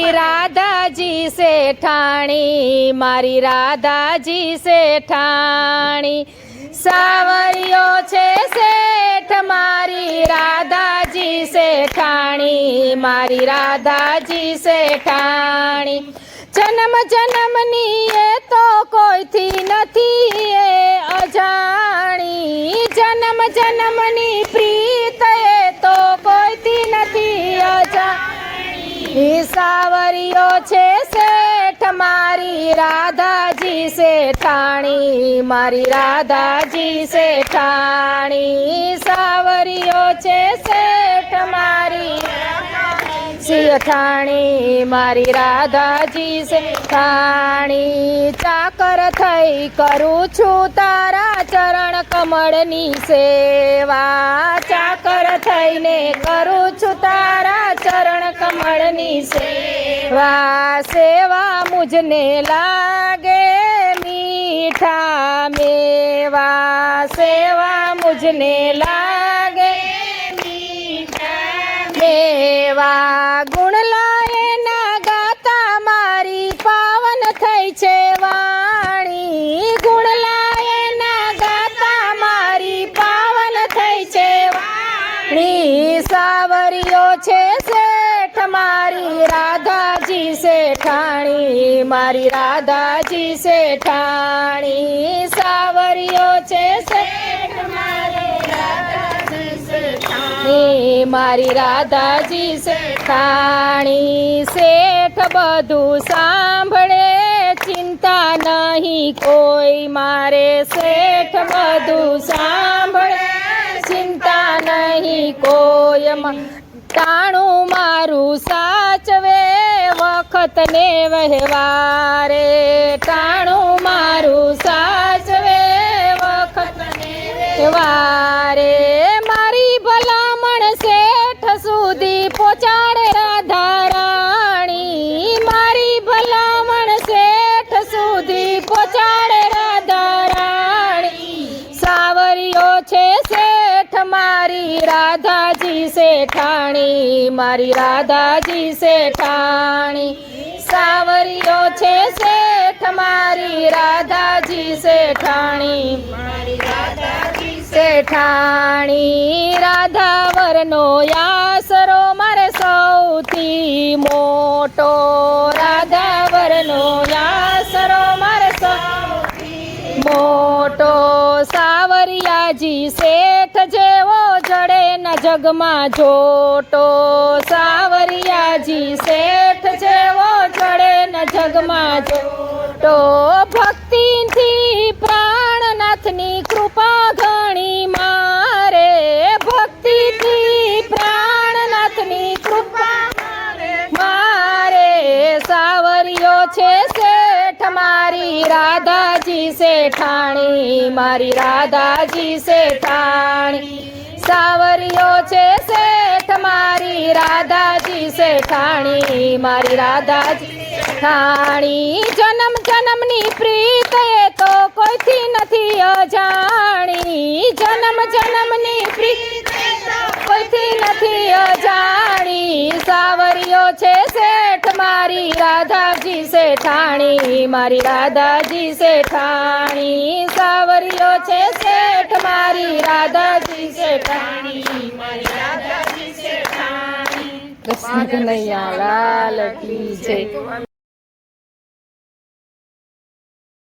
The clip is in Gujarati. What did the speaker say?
મારી રાધાજી શેઠાણી, મારી રાધાજી શેઠાણી, સાવરિયો છે શેઠ મારી રાધાજી શેઠાણી, મારી રાધાજી શેઠાણી, જન્મ જન્મની એ તો કોઈથી નથી એ અજાણી, જન્મ જન્મની પ્રીત એ તો કોઈથી નથી અજાણી, સાવરિયો છે શેઠ મારી રાધાજી શેઠાણી, મારી રાધાજી શેઠાણી, સાવરિયો છે શેઠ મારી શેઠાણી, મારી રાધાજી શેઠાણી, ચાકર થઈ કરું છું તારા ચરણ કમળની સેવા, ચાકર થઈને કરું છું તારા ચરણ કમળની સેવા, સેવા મુજને લાગે મીઠા મેવા, સેવા મુજને લાગે મેવા, ગુણ લાએ ના ગાતા મારી પાવન થઈ છે વાણી, ગુણ લાએ ના ગાતા મારી પાવન થઈ છે વાણી, સાવરિયો છે શેઠ મારી રાધાજી શેઠાણી, મારી રાધાજી શેઠાણી, સાવરિયો છે શેઠ મારી રાધાજી શેઠાણી, મારી રાધાજી શેઠાણી, શેઠ બધું સાંભળે ચિંતા નહીં કોઈ મારે, શેઠ બધું સાંભળે ચિંતા નહીં કોઈ, ટાણું મારું સાચવે વખત ને વહેવારે, ટાણું મારું સાચવે વખત ને વહેવારે, મારી ભલામણ શેઠ સુધી પહોંચાડે રાધા રાણી, મારી ભલામણ શેઠ સુધી પહોંચાડે રાધા રાણી, સાવરિયો છે શેઠ મારી રાધાજી શેઠાણી, મારી રાધાજી શેઠાણી, સાવરિયો છે શેઠ મારી રાધાજી શેઠાણી, મારી રાધાજી શેઠાણી, રાધાવરનો આશરો મારે સૌથી મોટો, રાધાવરનો આશરો મારે સૌથી મોટો, સાવરિયાજી શેઠ જેવો જડે ન જગમાં જોટો, સાવરિયાજી શેઠ જેવો જડે ન જગમાં જોટો, ભક્તિથી પ્રાણનાથની કૃપા ઘણી મારે, ભક્તિથી પ્રાણનાથની કૃપા મારે, સાવરિયો છે શેઠ મારી રાધાજી શેઠાણી, મારી રાધાજી શેઠાણી, સાવરિયો છે શેઠ મારી રાધાજી શેઠાણી, મારી રાધાજી શેઠાણી, જન્મ જન્મની પ્રીત એ તો કોઈથી નથી અજાણી, જન્મ જન્મની પ્રીત કોઈથી નથી અજાણી, સાવરિયો છે શેઠ મારી રાધાજી શેઠાણી, મારી રાધાજી શેઠાણી, સાવરિયો છે શેઠ મારી રાધાજી શેઠાણી, મારી રાધાજી શેઠાણી, કૃષ્ણ કનૈયા લાલ કી જય।